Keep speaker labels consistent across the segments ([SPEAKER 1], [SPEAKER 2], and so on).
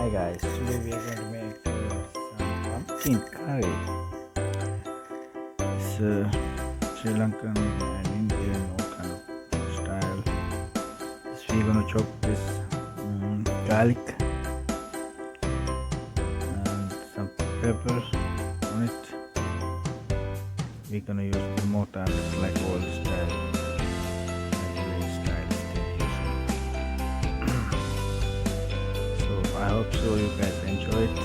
[SPEAKER 1] Hi guys, today we are going to make some pumpkin curry. It's Sri Lankan and Indian all kind of style. So we're going to chop this garlic and some pepper on it. We're going to use the mortar like old style, like village style still using. So I hope so you guys enjoy it.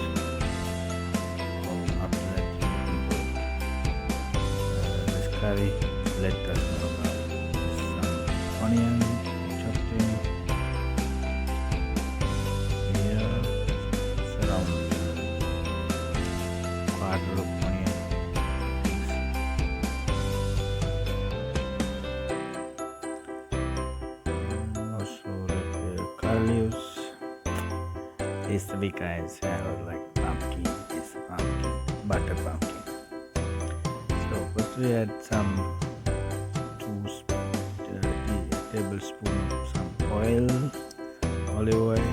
[SPEAKER 1] After that you can do this curry. Let us know about some onion chopped in here. It's around quarter of onion. And also like curry leaves. Basically guys, I have like pumpkin, this pumpkin, butter pumpkin. So first we add some 2 tablespoons of some oil, olive oil.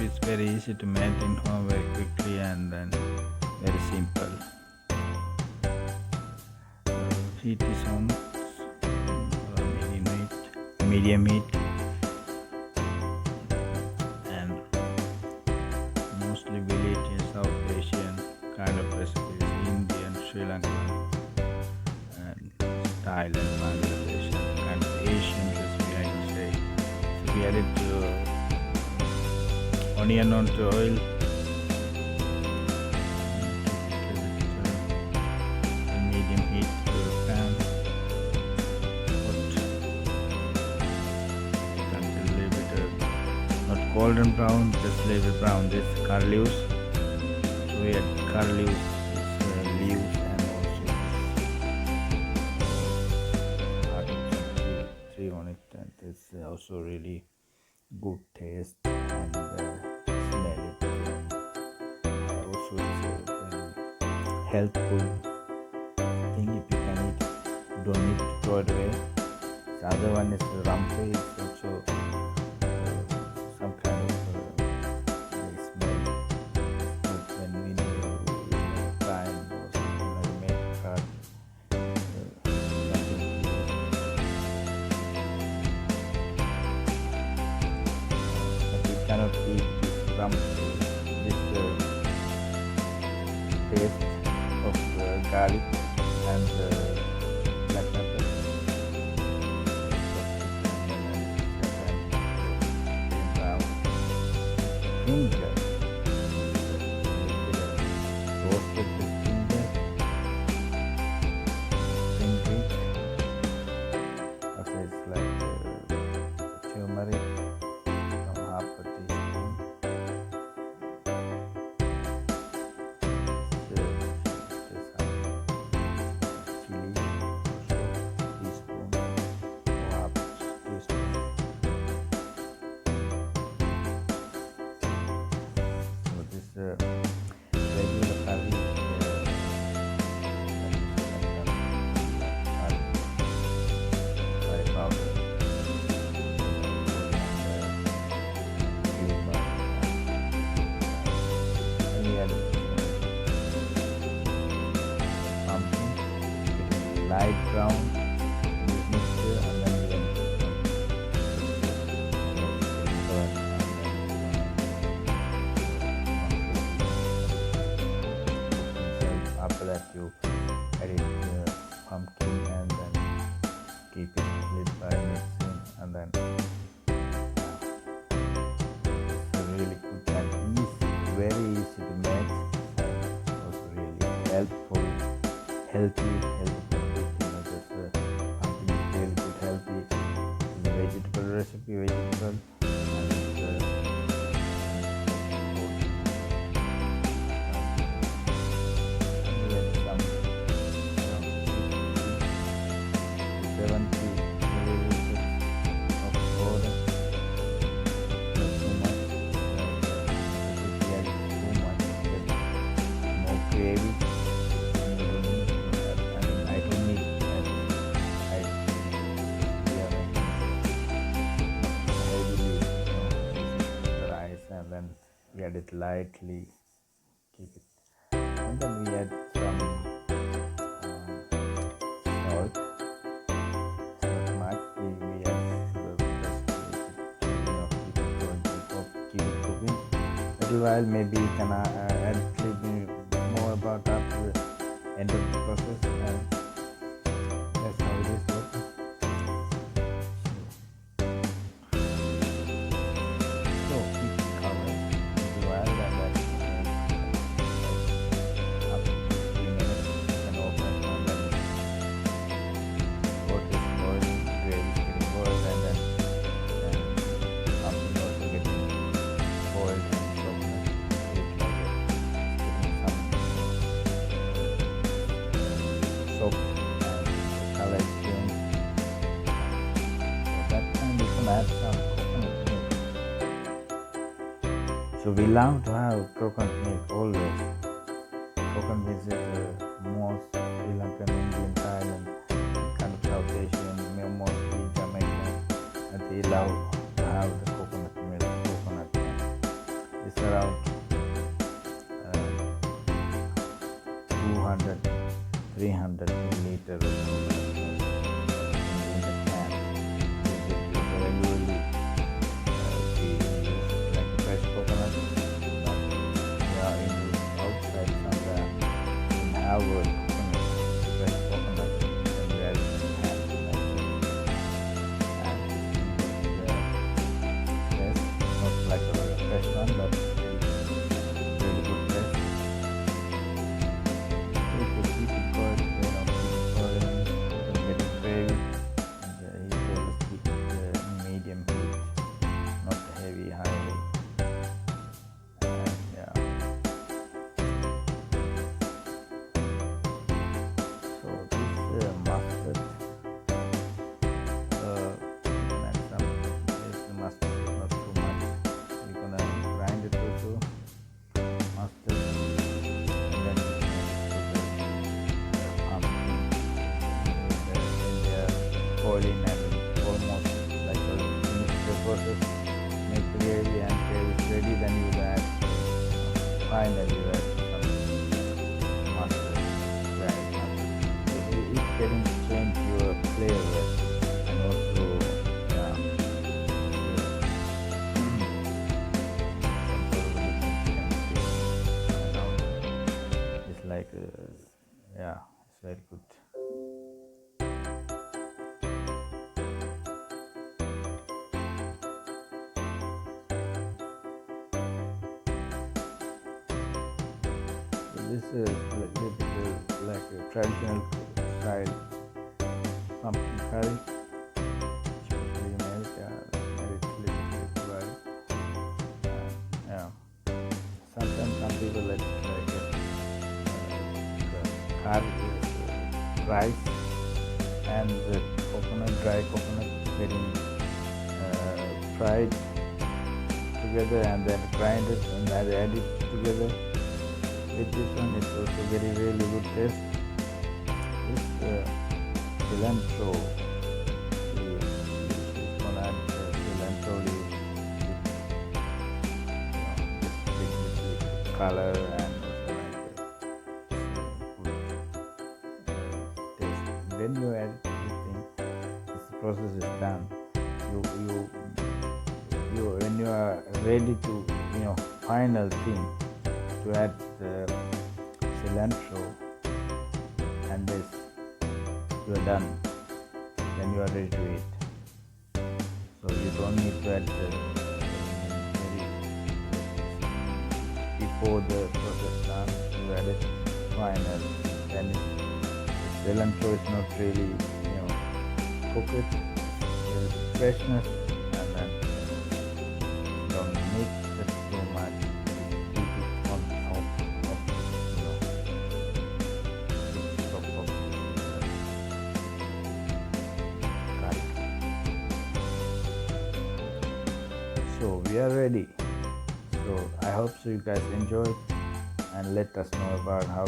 [SPEAKER 1] It's very easy to make in home very quickly and then very simple. Heat is on medium heat, and mostly village in South Asian kind of recipes, Indian, Sri Lankan and Thailand, Bangladesh kind of Asian recipe I can say. So we added onion onto oil, medium heat to the pan, hot until a little bit not golden brown, just a little bit brown. This curry leaves, so we add curry leaves, leaves and also tree on it, and it's also really good taste and smell it. Also it's a very healthful thing if you can eat. You don't need to throw it away. The other one is rampe. It's also some kind of smell. But when we do time or something like make card, cannot eat this paste of garlic and black pepper. Ginger, roasted ginger, ginger, okay, it's like turmeric. Half a teaspoon, chili, teaspoon, half teaspoon. So this regular curry curry powder. Light brown in this mixture, and then after that you add it pumpkin and then keep it lit by mixing, and then it's really good and easy, very easy to make, and also really helpful, healthy. Pumpkin is really good, healthy. The vegetable recipe vegetable and we had some 70 milliliters of water. Not too much. If we add too much, it gets more gravy. I don't need that. Heavily, the rice, and then we add it lightly, keep it, and then we add some salt. Not much. We add keep it cooking. Little while, maybe you can add a little bit more about after the end of the process, and that's how it is working. So keep it covered little while, and then after 15 minutes you can open, and then water is boiling, gravy is getting boiled, and then something also getting boiled and coconut. It's like getting some soap and the color is changed. So that time we can add some coconut milk. So we love to have coconut milk always. Coconut milk is most Sri Lankan, Indian, Thailand, kind of South Asian, mostly Jamaican, and they love to have the coconut milk. It's around 200-300 milliliter of coconut milk in the can. Usually we use like fresh coconut, but we are in the outside somewhere in our coconut, fresh coconut, and we are in the can like this. And the taste, not like a fresh one, but really good taste. Keep it going, keep it boiling, you can get it gravy, and heat always keep it medium heat, not heavy, high heat. And yeah. So this mustard, you can add some, this mustard is not too much. You're gonna grind it also, mustard, and then you can boiling and almost like a finish the process, make the gravy, and gravy is ready, then you add finally you add some mustard, dried mustard. So it's getting to change your flavor, and also yeah, some sort of a different taste coming out. It's like yeah, it's very good. This is a little bit like a traditional style pumpkin curry, especially in America, and it's a little bit well. Yeah. Sometimes some people like curry with rice and the coconut, dry coconut getting fried together, and then grind it and add it together. With this one, it's also very really good taste. This cilantro, it's gonna add cilantro leaves with color and also like good taste. When you add this thing, this process is done. You when you are ready to final thing to add the cilantro and this, you are done. Then you are ready to eat. So you don't need to add before the process done. You add it final. Then cilantro is not really cook it. There is freshness don't mix it so much. Keep it on top of curry. So we are ready. So I hope so you guys enjoyed and let us know about how